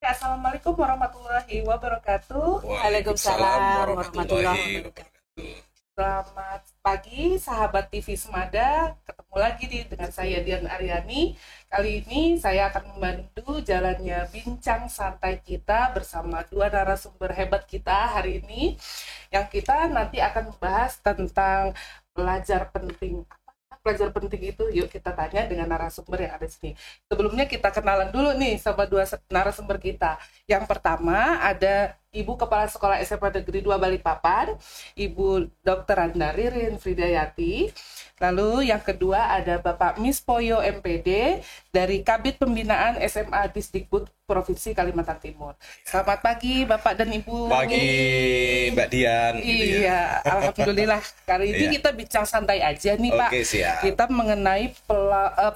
Assalamualaikum warahmatullahi wabarakatuh. Waalaikumsalam warahmatullahi wabarakatuh. Selamat pagi sahabat TV Semada. Ketemu lagi dengan saya Dian Aryani. Kali ini saya akan membantu jalannya bincang santai kita bersama dua narasumber hebat kita hari ini, yang kita nanti akan membahas tentang pelajar penting. Pelajar penting itu, yuk kita tanya dengan narasumber yang ada di sini. Sebelumnya kita kenalan dulu nih sama dua narasumber kita. Yang pertama ada Ibu Kepala Sekolah SMA Negeri 2 Balikpapan, Ibu Dr. Anda Ririn Fridayati. Lalu yang kedua ada Bapak Mispoyo MPD dari Kabid Pembinaan SMA Disdikbud Provinsi Kalimantan Timur. Selamat pagi Bapak dan Ibu. Pagi Mbak Dian. Iya, alhamdulillah. Kali ini kita bincang santai aja nih Pak. Oke, siap. Kita mengenai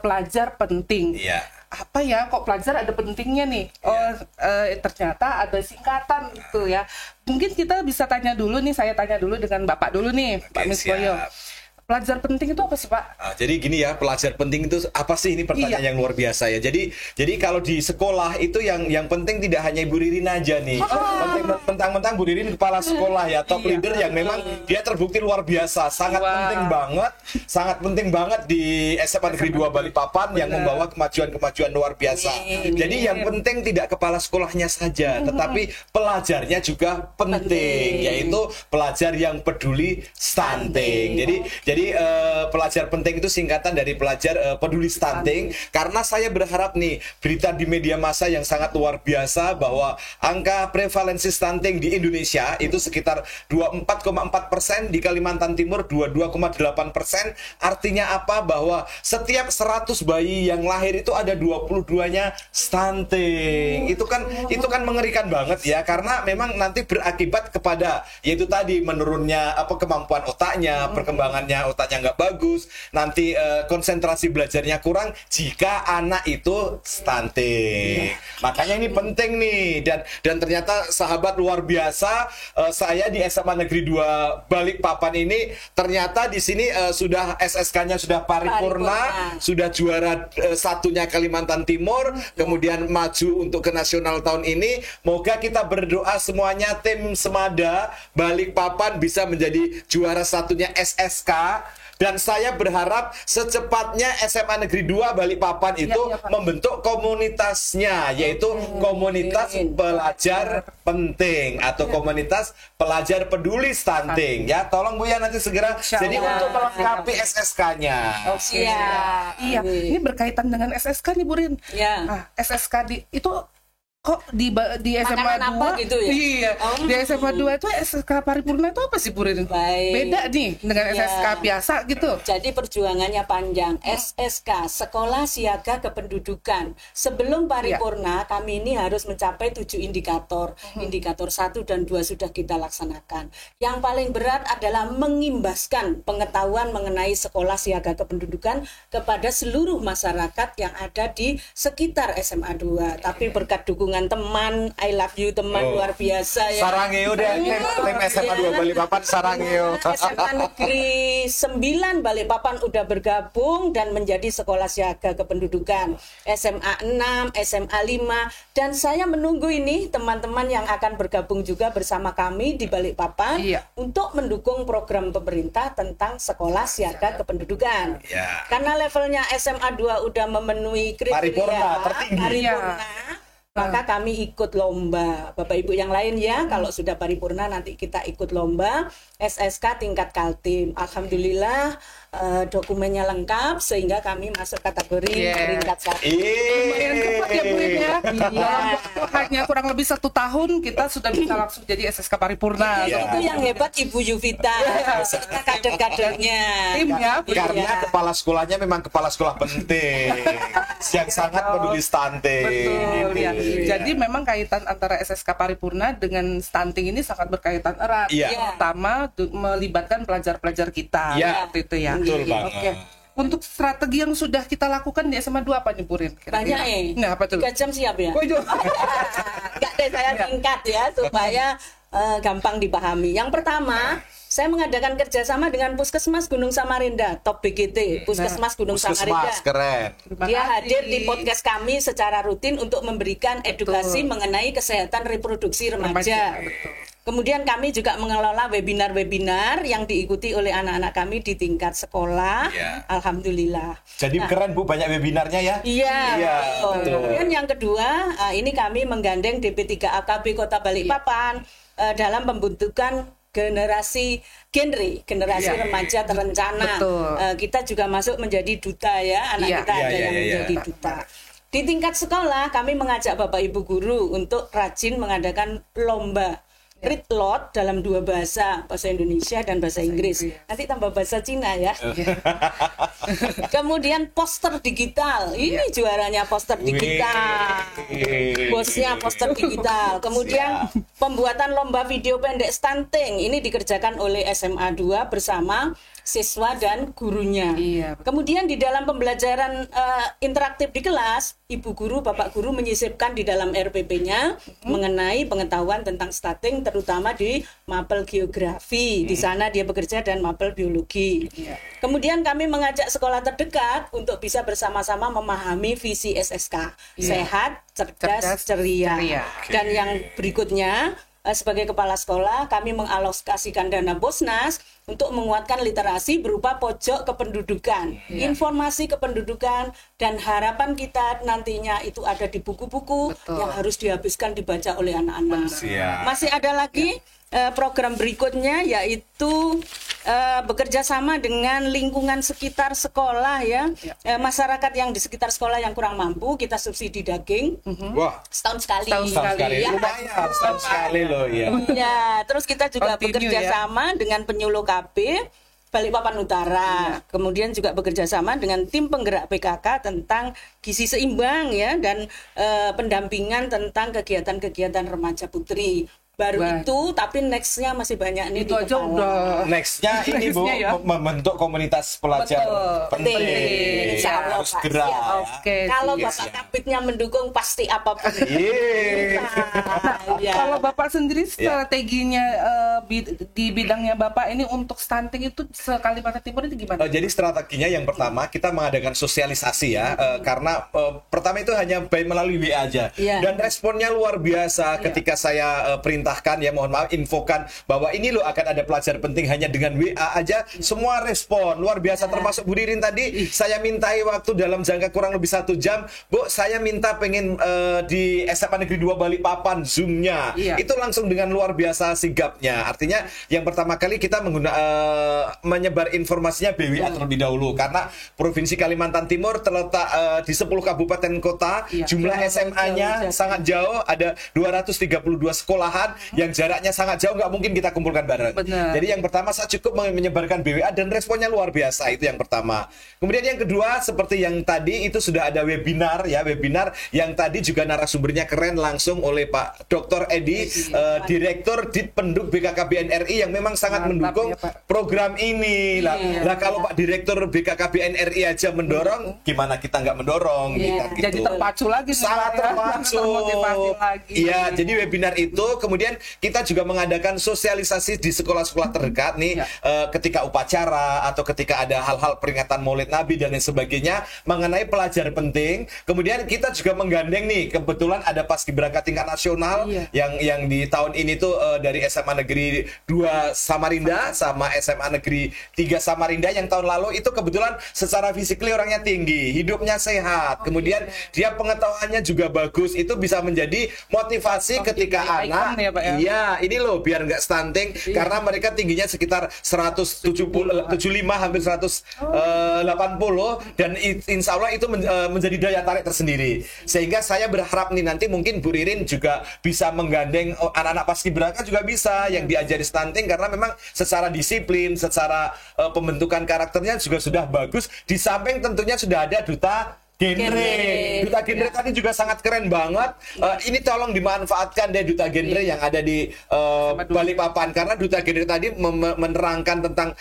pelajar penting. Iya. Apa ya, kok pelajar ada pentingnya nih? Ternyata ada singkatan gitu ya. Mungkin kita bisa tanya dulu nih, saya tanya dulu dengan Bapak dulu nih, Pak Mispoyo. Pelajar penting itu apa sih Pak? Jadi gini ya, pelajar penting itu apa sih? Ini pertanyaan yang luar biasa ya. Jadi kalau di sekolah itu yang penting tidak hanya Ibu Ririn aja nih. Mentang-mentang Bu Ririn kepala sekolah ya, top leader yang memang dia terbukti luar biasa, sangat penting banget di SMA Negeri 2 Balikpapan yang membawa kemajuan-kemajuan luar biasa. Jadi yang penting tidak kepala sekolahnya saja, tetapi pelajarnya juga penting, yaitu pelajar yang peduli stunting. Jadi pelajar penting itu singkatan dari pelajar peduli stunting, karena saya berharap nih berita di media massa yang sangat luar biasa bahwa angka prevalensi stunting di Indonesia itu sekitar 24,4%, di Kalimantan Timur 22,8%. Artinya apa? Bahwa setiap 100 bayi yang lahir itu ada 22-nya stunting. Itu kan mengerikan banget ya, karena memang nanti berakibat kepada yaitu tadi menurunnya kemampuan otaknya, perkembangannya otaknya nggak bagus, nanti konsentrasi belajarnya kurang jika anak itu stunting. Makanya ini penting nih, dan ternyata sahabat luar biasa, saya di SMA Negeri 2 Balikpapan ini ternyata di sini sudah SSK-nya sudah paripurna, sudah juara satunya Kalimantan Timur, kemudian maju untuk ke nasional tahun ini. Moga kita berdoa semuanya tim Semada Balikpapan bisa menjadi juara satunya SSK. Dan saya berharap secepatnya SMA Negeri 2 Balikpapan itu membentuk komunitasnya, yaitu komunitas pelajar penting atau komunitas pelajar peduli stunting. Ya, tolong Bu ya nanti segera. Jadi untuk melengkapi SSK-nya. Iya, ini berkaitan dengan SSK nih Bu Rin. Nah, SSK itu kok di SMA 2 gitu ya? Iya, di SMA 2 itu SSK paripurna itu apa sih Bu Rin? Beda nih dengan SSK biasa gitu. Jadi perjuangannya panjang. SSK, Sekolah Siaga Kependudukan. Sebelum paripurna kami ini harus mencapai 7 indikator. Indikator 1 dan 2 sudah kita laksanakan. Yang paling berat adalah mengimbaskan pengetahuan mengenai Sekolah Siaga Kependudukan kepada seluruh masyarakat yang ada di sekitar SMA 2. Tapi berkat dukungan teman, I love you teman, luar biasa ya. Sarangeo deh, tim SMA 2 Balikpapan Sarangeo. SMA Negeri 9 Balikpapan udah bergabung dan menjadi Sekolah Siaga Kependudukan. SMA 6, SMA 5, dan saya menunggu ini teman-teman yang akan bergabung juga bersama kami di Balikpapan untuk mendukung program pemerintah tentang Sekolah Siaga Kependudukan. Karena levelnya SMA 2 udah memenuhi kriteria paripurna, maka kami ikut lomba. Bapak Ibu yang lain ya, kalau sudah paripurna nanti kita ikut lomba SSK tingkat Kaltim. Alhamdulillah dokumennya lengkap sehingga kami masuk kategori peringkat 1. Lumayan cepat ya Bu Rin ya. Dalam waktu hanya kurang lebih 1 tahun kita sudah bisa langsung jadi SSK paripurna. Itu yang hebat Ibu Yuvita serta kader-kadernya. Tim ya. Karena kepala sekolahnya memang kepala sekolah penting yang sangat peduli stunting. Betul ya. Jadi memang kaitan antara SSK paripurna dengan stunting ini sangat berkaitan erat. Pertama melibatkan pelajar-pelajar kita. Seperti itu ya. Betul banget. Oke. Untuk strategi yang sudah kita lakukan di SMA 2 apa nih Bu Rin? Banyak Nah, apa tuh? 3 jam siap ya? Oh, itu. Enggak deh, saya singkat ya supaya gampang dipahami. Yang pertama, saya mengadakan kerjasama dengan Puskesmas Gunung Samarinda, Top BGT, Puskesmas Gunung Samarinda. Keren. Dia hadir di podcast kami secara rutin untuk memberikan edukasi mengenai kesehatan reproduksi remaja. Betul. Kemudian kami juga mengelola webinar-webinar yang diikuti oleh anak-anak kami di tingkat sekolah. Ya. Alhamdulillah. Jadi keren Bu, banyak webinarnya ya. Iya, betul. Kemudian yang kedua, ini kami menggandeng DP3 AKB Kota Balikpapan dalam pembentukan generasi remaja terencana. Kita juga masuk menjadi duta ya, anak kita ada yang menjadi duta. Di tingkat sekolah kami mengajak Bapak Ibu guru untuk rajin mengadakan lomba read lot dalam 2 bahasa Indonesia dan bahasa Inggris. Nanti tambah bahasa Cina ya. Kemudian poster digital. Ini juaranya poster digital. Bosnya poster digital. Kemudian pembuatan lomba video pendek stunting. Ini dikerjakan oleh SMA 2 bersama siswa dan gurunya. Kemudian di dalam pembelajaran interaktif di kelas, Ibu guru, Bapak guru menyisipkan di dalam RPP-nya mengenai pengetahuan tentang stunting, terutama di mapel geografi. Di sana dia bekerja dan mapel biologi. Kemudian kami mengajak sekolah terdekat untuk bisa bersama-sama memahami visi SSK. Sehat, cerdas, ceria. Dan yang berikutnya, sebagai kepala sekolah, kami mengalokasikan dana Bosnas untuk menguatkan literasi berupa pojok kependudukan, informasi kependudukan, dan harapan kita nantinya itu ada di buku-buku yang harus dihabiskan dibaca oleh anak-anak. Masih ada lagi program berikutnya, yaitu bekerja sama dengan lingkungan sekitar sekolah ya. Masyarakat yang di sekitar sekolah yang kurang mampu, kita subsidi daging. Wah, setahun sekali. Ya. Lumayan, setahun sekali loh ya. Ya, terus kita juga bekerja sama dengan penyuluh KB Balikpapan Utara. Kemudian juga bekerja sama dengan tim penggerak PKK tentang gizi seimbang ya, dan pendampingan tentang kegiatan-kegiatan remaja putri. Baru itu, tapi nextnya masih banyak nih itu di aja udah. Nextnya ini Bu, membentuk komunitas pelajar penting. Harus gerak. Kalau Bapak Kapitnya mendukung, pasti apapun. Kalau Bapak sendiri strateginya di bidangnya Bapak ini untuk stunting itu Kalimantan Timur itu gimana? Jadi strateginya yang pertama kita mengadakan sosialisasi ya, karena pertama itu hanya melalui WA aja, dan responnya luar biasa ketika saya perintahkan ya, mohon maaf, infokan bahwa ini loh akan ada pelajar penting, hanya dengan WA aja semua respon luar biasa. Termasuk Bu Ririn tadi, saya mintai waktu dalam jangka kurang lebih 1 jam, Bu, saya minta pengen di SMA Negeri 2 Balikpapan Zoom-nya. Itu langsung dengan luar biasa sigapnya. Artinya yang pertama kali kita menyebar informasinya BWA terlebih dahulu, karena Provinsi Kalimantan Timur terletak di 10 kabupaten kota, jumlah SMA-nya sangat jauh, ada 232 sekolahan yang jaraknya sangat jauh, nggak mungkin kita kumpulkan bareng. Jadi yang pertama saya cukup menyebarkan BWA dan responnya luar biasa, itu yang pertama. Kemudian yang kedua, seperti yang tadi itu sudah ada webinar ya, webinar yang tadi juga narasumbernya keren langsung oleh Pak Dr. Edi, Direktur Ditpenduk BKKBN RI, yang memang sangat mendukung program ini. Lah kalau Pak Direktur BKKBN RI aja mendorong, gimana kita nggak mendorong? Jadi terpacu lagi, sangat terpacu. Iya, jadi webinar itu kemudian kita juga mengadakan sosialisasi di sekolah-sekolah terdekat nih, ketika upacara atau ketika ada hal-hal peringatan Maulid Nabi dan lain sebagainya mengenai pelajar penting. Kemudian kita juga menggandeng nih, kebetulan ada paskibraka tingkat nasional yang di tahun ini tuh dari SMA Negeri 2 Samarinda sama SMA Negeri 3 Samarinda, yang tahun lalu itu kebetulan secara fisikly orangnya tinggi, hidupnya sehat, kemudian dia pengetahuannya juga bagus. Itu bisa menjadi motivasi ketika anak ini loh biar nggak stunting, karena mereka tingginya sekitar 175 hampir 180, dan insya Allah itu menjadi daya tarik tersendiri. Sehingga saya berharap nih nanti mungkin Bu Ririn juga bisa menggandeng anak-anak paskibraka juga bisa yang diajari stunting, karena memang secara disiplin, secara pembentukan karakternya juga sudah bagus. Di samping tentunya sudah ada duta Genre. Duta genre tadi juga sangat keren banget. Ini tolong dimanfaatkan deh duta genre yang ada di Balikpapan, karena duta genre tadi menerangkan tentang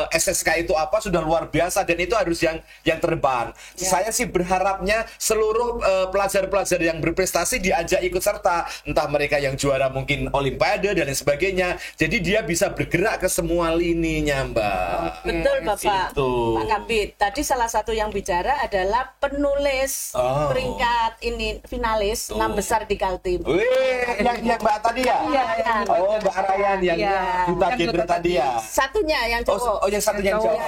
SSK itu apa sudah luar biasa, dan itu harus yang terdepan. Saya sih berharapnya seluruh pelajar-pelajar yang berprestasi diajak ikut serta, entah mereka yang juara mungkin olimpiade dan lain sebagainya. Jadi dia bisa bergerak ke semua lininya, Mbak. Betul, Bapak. Itu. Pak Kabit. Tadi salah satu yang bicara adalah penulis peringkat ini finalis 6 besar di Kaltim. Wih, yang Mbak tadi ya? Iya. Oh, Mbak Arayan yang duta genre tadi ya? Satunya yang cowok. Oh, yang satunya yang cowok.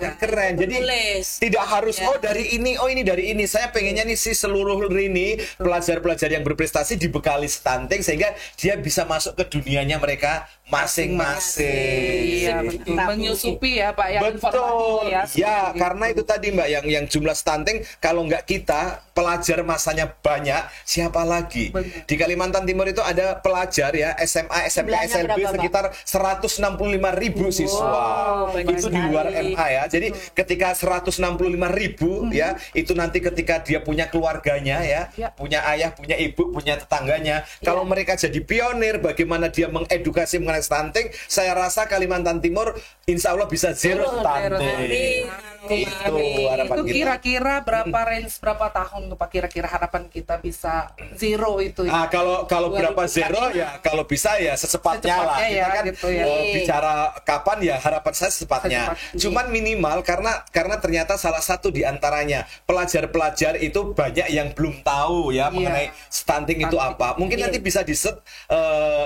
Kan keren. Jadi Penulis. tidak harus dari ini, ini dari ini. Saya pengennya nih si seluruh ini pelajar-pelajar yang berprestasi dibekali stunting sehingga dia bisa masuk ke dunianya mereka masing-masing. Iya, betul. Menyusupi ya Pak ya. Betul. informasi Ya, karena itu tadi Mbak yang jumlah stunting, kalau nggak kita pelajar masanya banyak, siapa lagi? Betul. Di Kalimantan Timur itu ada pelajar ya SMA, SMK, Jumlahnya SLB berapa, Pak? sekitar 165.000 siswa. banyak Itu di luar sekali. MA ya. Jadi ketika 165.000 ya, itu nanti ketika dia punya keluarganya ya, punya ayah, punya ibu, punya tetangganya. Kalau mereka jadi pionir bagaimana dia mengedukasi mengenai stunting, saya rasa Kalimantan Timur insya Allah bisa zero stunting. Itu harapan Itu kita. kira-kira berapa range berapa tahun tuh Pak, kira-kira harapan kita bisa zero itu? Ah, kalau berapa 2045. zero ya kalau bisa ya secepatnya lah. Secepatnya Kita ya, kan gitu ya. bicara kapan ya harapan saya secepatnya. Secepatnya. Cuman minimal karena ternyata salah satu di antaranya pelajar-pelajar itu banyak yang belum tahu ya mengenai stunting itu apa. Mungkin nanti bisa di-set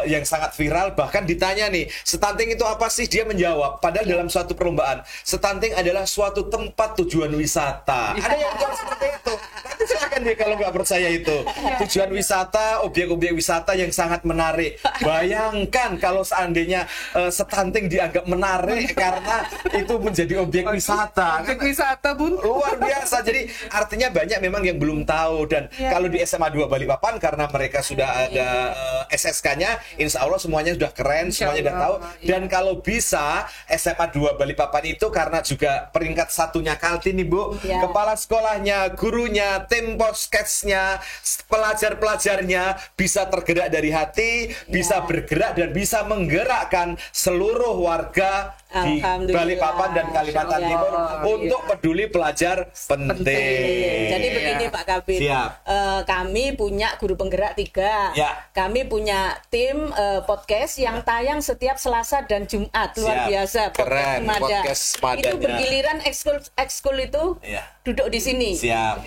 yang sangat viral, bahkan ditanya nih, stunting itu apa sih? Dia menjawab, padahal dalam suatu perlombaan, stunting adalah suatu tempat tujuan wisata. Ada yang jawab seperti itu. Nanti silakan deh kalau nggak percaya itu. Tujuan wisata, objek-objek wisata yang sangat menarik. Bayangkan kalau seandainya stunting dianggap menarik karena itu menjadi objek wisata. Objek wisata Bun. Luar biasa. Jadi artinya banyak memang yang belum tahu, dan kalau di SMA 2 Balikpapan karena mereka sudah ada SSK-nya, insya Allah semuanya sudah keren, semuanya sudah tahu. Dan kalau bisa SMA 2 Balikpapan itu karena juga peringkat satunya Kaltim nih Bu, kepala sekolahnya, gurunya, tim poskesnya, pelajar-pelajarnya bisa tergerak dari hati, bisa bergerak dan bisa menggerakkan seluruh warga di Balikpapan dan Kalimantan Timur untuk peduli pelajar penting. Jadi begini Pak Kabit, kami punya guru penggerak 3. Kami punya tim podcast yang tayang setiap Selasa dan Jumat. Luar biasa. Keren, podcast Mada. Itu bergiliran ekskul itu duduk di sini.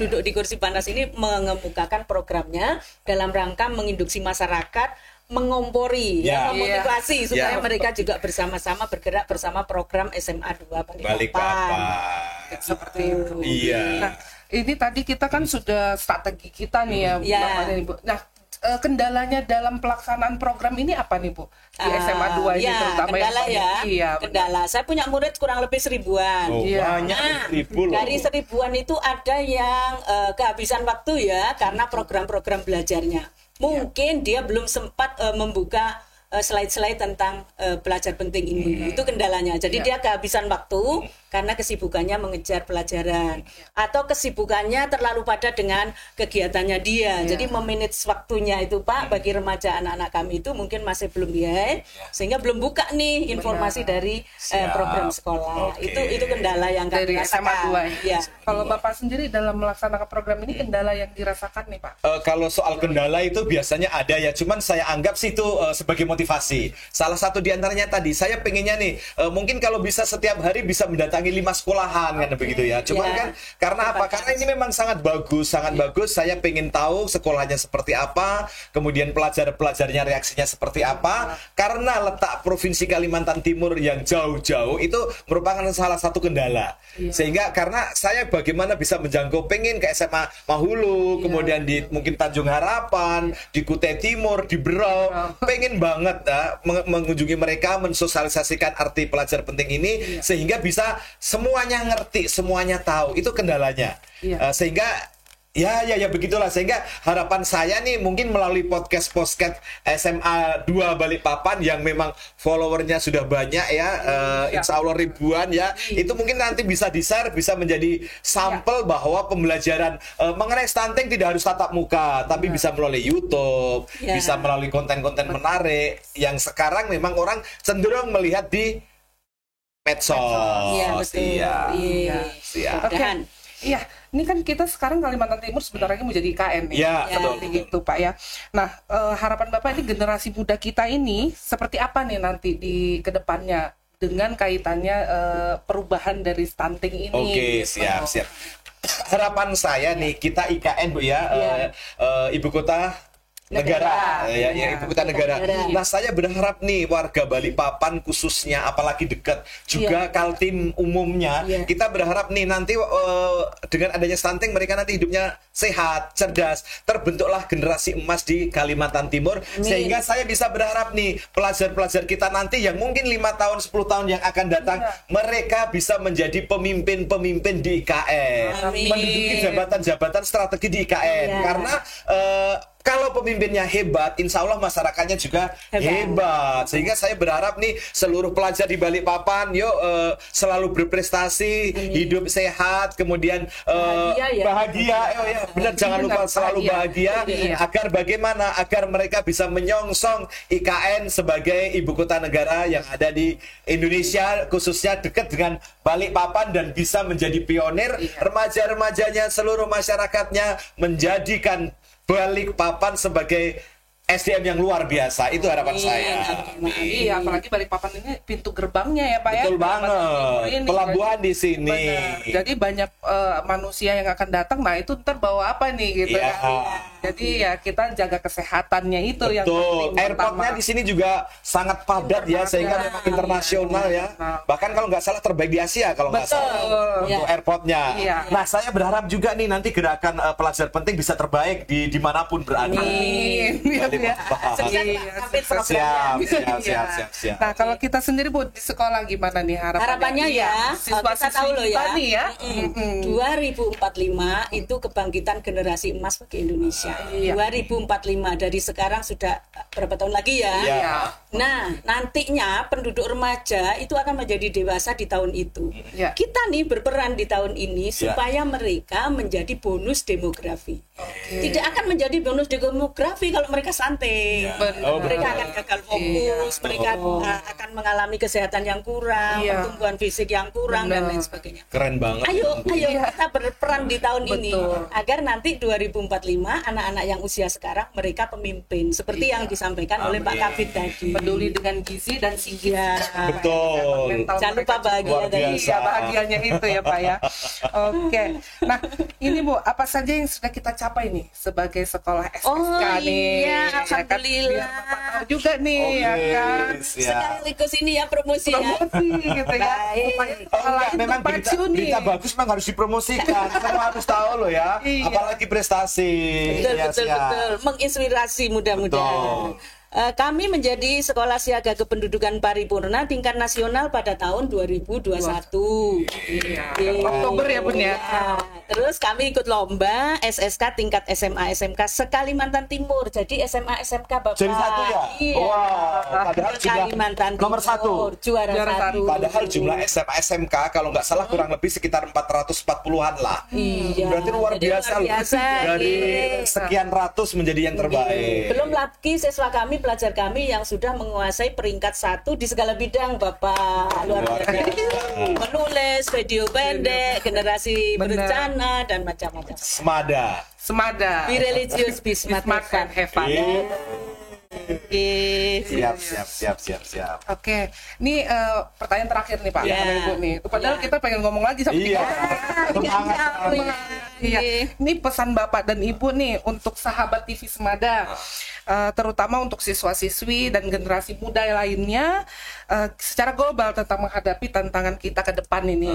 Duduk di kursi panas ini mengemukakan programnya dalam rangka menginduksi masyarakat, mengompori, memotivasi supaya mereka juga bersama-sama bergerak bersama program SMA 2 Balikpapan. Seperti itu. Iya. Nah, ini tadi kita kan sudah strategi kita nih ya, Bapak dan Ibu. Nah, kendalanya dalam pelaksanaan program ini apa nih Bu? Di SMA 2 ini terutama kendala yang kendala. Saya punya murid kurang lebih 1000-an. Banyak, 1000 loh. Dari 1000-an itu ada yang kehabisan waktu ya karena program-program belajarnya. Mungkin dia belum sempat membuka slide-slide tentang pelajar penting ini. Itu kendalanya. Jadi dia kehabisan waktu karena kesibukannya mengejar pelajaran atau kesibukannya terlalu padat dengan kegiatannya dia. Jadi memanage waktunya itu Pak, bagi remaja anak-anak kami itu mungkin masih belum sehingga belum buka nih informasi dari program sekolah. Itu kendala yang kami dari SMA 2. Ya. Kalau Bapak sendiri dalam melaksanakan program ini kendala yang dirasakan nih Pak? Kalau soal kendala itu biasanya ada ya, cuman saya anggap sih itu sebagai motivasi. Salah satu diantaranya tadi, saya pengennya nih, mungkin kalau bisa setiap hari bisa mendatangi 5 sekolahan kan begitu ya. Cuman kan karena apa? Karena ini memang sangat bagus. Saya pengen tahu sekolahnya seperti apa, kemudian pelajar-pelajarnya reaksinya seperti apa. Karena letak Provinsi Kalimantan Timur yang jauh-jauh itu merupakan salah satu kendala. Sehingga karena saya bagaimana bisa menjangkau, pengen ke SMA Mahulu, kemudian di mungkin Tanjung Harapan, di Kutai Timur, di Berau, pengen banget mengunjungi mereka, mensosialisasikan arti pelajar penting ini sehingga bisa semuanya ngerti, semuanya tahu. Itu kendalanya. Sehingga Ya begitulah, sehingga harapan saya nih mungkin melalui podcast SMA 2 Balikpapan yang memang followernya sudah banyak ya, insya Allah ribuan ya, itu mungkin nanti bisa di-share, bisa menjadi sampel bahwa pembelajaran mengenai stunting tidak harus tatap muka, tapi bisa melalui YouTube, bisa melalui konten-konten menarik yang sekarang memang orang cenderung melihat di medsos. Iya. Iya, ini kan kita sekarang Kalimantan Timur sebentar lagi mau jadi IKN nih. Iya, seperti itu Pak ya. Nah, harapan Bapak ini generasi muda kita ini seperti apa nih nanti di kedepannya dengan kaitannya perubahan dari stunting ini? Oke, siap. Harapan saya nih, kita IKN Bu ya, ibu kota negara. Ibu kota negara. Nah, saya berharap nih warga Balikpapan khususnya, apalagi dekat juga Kaltim umumnya, kita berharap nih nanti dengan adanya stunting mereka nanti hidupnya sehat, cerdas, terbentuklah generasi emas di Kalimantan Timur. Sehingga saya bisa berharap nih pelajar-pelajar kita nanti yang mungkin 5 tahun, 10 tahun yang akan datang, mereka bisa menjadi pemimpin-pemimpin di IKN, menduduki jabatan-jabatan strategi di IKN. Karena kalau pemimpinnya hebat, insya Allah masyarakatnya juga hebat. Sehingga saya berharap nih seluruh pelajar di Balikpapan, yuk selalu berprestasi, hidup sehat, kemudian bahagia. Benar, jangan lupa selalu bahagia. Agar bagaimana? Agar mereka bisa menyongsong IKN sebagai ibu kota negara yang ada di Indonesia, khususnya dekat dengan Balikpapan, dan bisa menjadi pionir. Remaja-remajanya, seluruh masyarakatnya menjadikan Balikpapan sebagai SDM yang luar biasa. Itu harapan saya. Iya, apalagi Balikpapan ini pintu gerbangnya ya Pak. Betul banget. Pelabuhan di sini. Jadi banyak manusia yang akan datang. Nah, itu ntar bawa apa nih gitu ya. Jadi ya kita jaga kesehatannya itu yang penting. Airportnya di sini juga sangat padat ya, sehingga memang internasional ya. Bahkan kalau nggak salah terbaik di Asia kalau nggak salah untuk airportnya. Nah, saya berharap juga nih nanti gerakan pelajar penting bisa terbaik di dimanapun berada. Siap. Nah, kalau kita sendiri Bu di sekolah gimana nih harapannya ya? Kita tahu loh ya. 2045 itu kebangkitan generasi emas bagi Indonesia. 2045 dari sekarang sudah berapa tahun lagi ya? Nah, nantinya penduduk remaja itu akan menjadi dewasa di tahun itu. Kita nih berperan di tahun ini supaya mereka menjadi bonus demografi. Tidak akan menjadi bonus demografi kalau mereka stunting. Mereka akan gagal fokus, mereka akan mengalami kesehatan yang kurang, pertumbuhan fisik yang kurang, dan lain sebagainya. Keren banget. Ayo kita berperan di tahun ini agar nanti 2045 anak-anak yang usia sekarang mereka pemimpin seperti yang disampaikan oleh Pak Kafid tadi. Peduli dengan gizi dan singgi. Betul. Jangan lupa bahagia tadi. Bahagianya itu ya Pak ya. Oke. Nah, ini Bu, apa saja yang sudah kita capai nih sebagai sekolah SSK nih? Alhamdulillah. Biar Bapak tahu juga nih ya kan. Sekaligus ini ya promosi gitu ya. Memang berita bagus memang harus dipromosikan. Semua harus tahu loh ya. Apalagi prestasi. Betul. Menginspirasi mudah-mudahan. Kami menjadi Sekolah Siaga Kependudukan Paripurna tingkat nasional pada tahun 2021. Oktober ya Bun ya. Terus kami ikut lomba SSK tingkat SMA SMK se-Kalimantan Timur. Jadi SMA SMK Bapak. Jadi satu ya? Padahal Kalimantan Timur, nomor 1. Juara 1. Padahal jumlah SMA SMK kalau nggak salah kurang lebih sekitar 440-an lah. Berarti luar biasa loh. Dari sekian ratus menjadi yang terbaik. Belum lagi siswa kami, pelajar kami yang sudah menguasai peringkat 1 di segala bidang Bapak. Luar biasa. Menulis, video pendek, generasi berencana, dan macam-macam. Semada. Be religious, be smart and have fun. Siap. Oke, ini pertanyaan terakhir nih Pak, Ibu nih. Padahal kita pengen ngomong lagi sama Ini pesan Bapak dan Ibu nih untuk sahabat TV Semada, terutama untuk siswa-siswi dan generasi muda lainnya, secara global tentang menghadapi tantangan kita ke depan ini.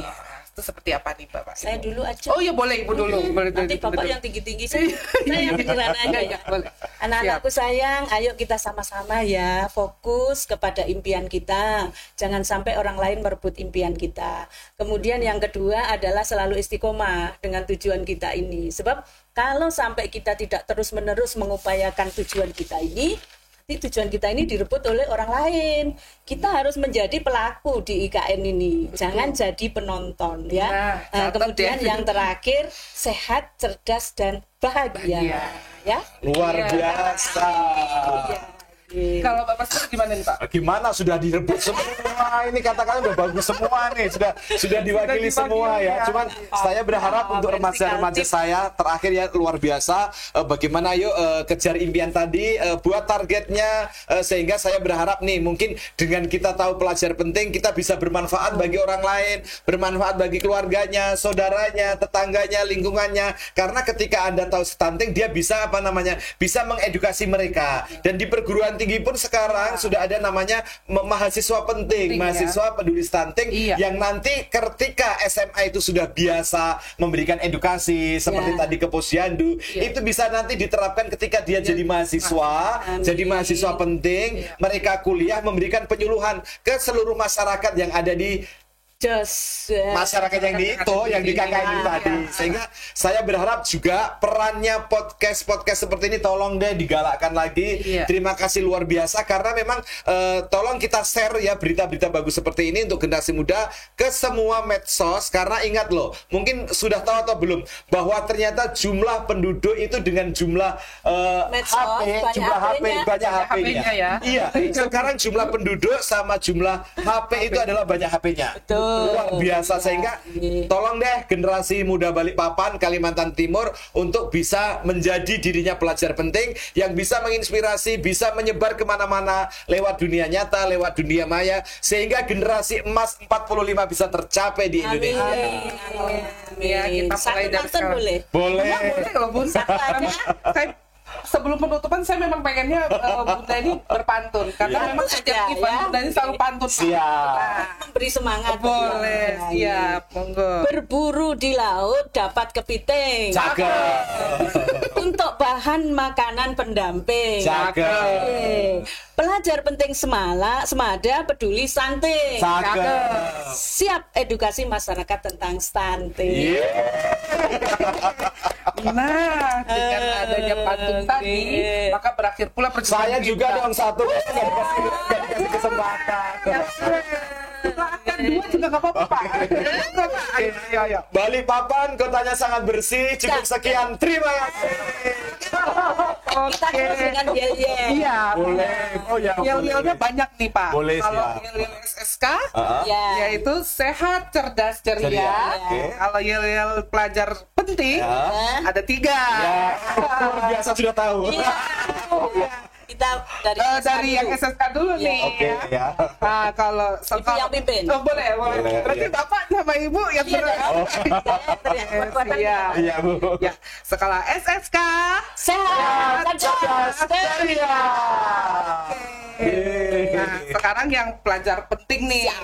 itu seperti apa nih Bapak? Saya dulu aja. Oh iya boleh Ibu dulu. Boleh Nanti dulu. Bapak yang tinggi-tinggi, saya yang beneran aja ya. Boleh. Anak-anakku sayang, ayo kita sama-sama ya fokus kepada impian kita. Jangan sampai orang lain merebut impian kita. Kemudian yang kedua adalah selalu istiqomah dengan tujuan kita ini. Sebab kalau sampai kita tidak terus-menerus mengupayakan tujuan kita ini, nanti tujuan kita ini direbut oleh orang lain. Kita harus menjadi pelaku di IKN ini, jangan jadi penonton ya. Kemudian yang terakhir, sehat, cerdas dan bahagia. Ya. Luar biasa. Kalau Bapak sendiri gimana nih Pak? Gimana sudah direbut semua ini, katakan udah bagus semua nih, sudah diwakili semua ya. Cuman saya berharap untuk remaja-remaja saya terakhir ya, luar biasa. Bagaimana yuk kejar impian tadi, buat targetnya, sehingga saya berharap nih mungkin dengan kita tahu pelajar penting, kita bisa bermanfaat bagi orang lain, bermanfaat bagi keluarganya, saudaranya, tetangganya, lingkungannya. Karena ketika Anda tahu stunting, dia bisa bisa mengedukasi mereka. Dan di perguruan tinggi pun sekarang sudah ada namanya mahasiswa penting, mahasiswa peduli stunting, yang nanti ketika SMA itu sudah biasa memberikan edukasi seperti tadi ke Posyandu, itu bisa nanti diterapkan ketika dia jadi mahasiswa, jadi mahasiswa penting, mereka kuliah memberikan penyuluhan ke seluruh masyarakat yang ada di masyarakat yang di itu, yang di KKN tadi. Sehingga saya berharap juga perannya podcast seperti ini tolong deh digalakkan lagi. Terima kasih luar biasa, karena memang tolong kita share ya berita-berita bagus seperti ini untuk generasi muda ke semua medsos. Karena ingat loh, mungkin sudah tahu atau belum, bahwa ternyata jumlah penduduk itu dengan jumlah medsos, banyak HP-nya ya. Iya, sekarang jumlah penduduk sama jumlah HP itu adalah banyak HP-nya. Luar biasa, sehingga tolong deh generasi muda Balikpapan, Kalimantan Timur untuk bisa menjadi dirinya pelajar penting yang bisa menginspirasi, bisa menyebar kemana-mana lewat dunia nyata, lewat dunia maya, sehingga generasi emas 45 bisa tercapai di Indonesia. Ya, kita mulai dari sekarang. Boleh. Boleh. Boleh loh Bun. Saya sebelum penutupan saya memang pengennya Bunda ini berpantun, karena memang setiap event Bunda ini selalu pantun. Siap. Beri semangat. Boleh, siap, monggo. Berburu di laut dapat kepiting. Cakep. Untuk bahan makanan pendamping. Cakep. Pelajar penting semada peduli stunting. Cakep. Siap edukasi masyarakat tentang stunting. Nah, dengan adanya pantun tadi, maka berakhir pula perjumpaan Saya juga kita. dong satu, nggak dikasih kesempatan. Silakan dua juga nggak apa-apa Pak. Ayo. Balikpapan kotanya sangat bersih. Cukup sekian. Terima kasih. Kita terus dengan yel-yel. Iya. Boleh. Oh ya. Yel-yelnya banyak nih Pak. Boleh, kalau siap. yel-yel SSK, Ya. yaitu sehat, cerdas, ceria. Ceria, oke. Kalau yel-yel pelajar penting, Ya. ada 3. Ya, luar biasa sudah tahu. Iya. Kita Dari yang SSK dulu nih. Oke ya. Nah, kalau Ibu yang pimpin. Oh, boleh. Boleh, Berarti iya. Bapak sama Ibu yang Iya, Iya. Iya Bu. Ya, skala SSK. sehat, cerdas, Ceria. Nah, sekarang yang pelajar penting nih ya.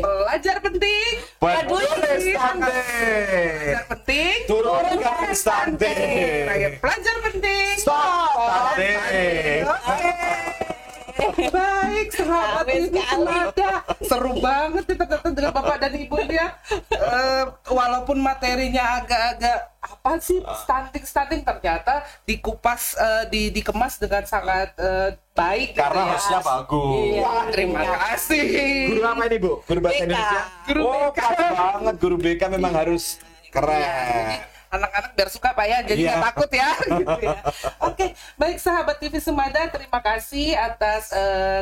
Pelajar penting. Peduli Pelajar stunting. penting. Turunkan stunting. Pelajar penting. Stop stunting. Oke. Baik, sahabat Amin ini sekali. ada. Seru banget kita datang dengan Bapak dan Ibu ya. Walaupun materinya agak-agak apa sih stunting ternyata dikupas, dikemas dengan sangat baik. Karena gitu ya. hostnya bagus. Wah, terima kasih. Guru apa ini Bu? Guru bahasa BK. Indonesia? Guru Oh, BK. pas banget guru BK memang harus keren. Anak-anak biar suka Pak ya, jadi nggak Iya. takut ya. Gitu ya. Oke, baik sahabat TV Semada, terima kasih atas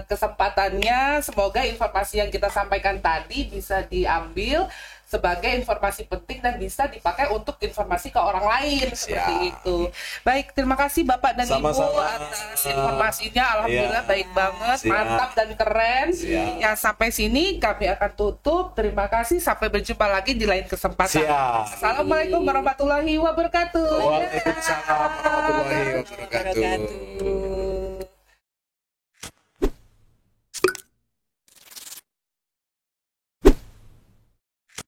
kesempatannya. Semoga informasi yang kita sampaikan tadi bisa diambil sebagai informasi penting dan bisa dipakai untuk informasi ke orang lain seperti itu. Baik, terima kasih Bapak dan Ibu Sama-sama. atas informasinya. Alhamdulillah Iya. baik banget, Siap. mantap dan keren. Siap. Ya, sampai sini kami akan tutup. Terima kasih, sampai berjumpa lagi di lain kesempatan. Siap. Assalamualaikum warahmatullahi wabarakatuh. Waalaikumsalam warahmatullahi wabarakatuh. wabarakatuh.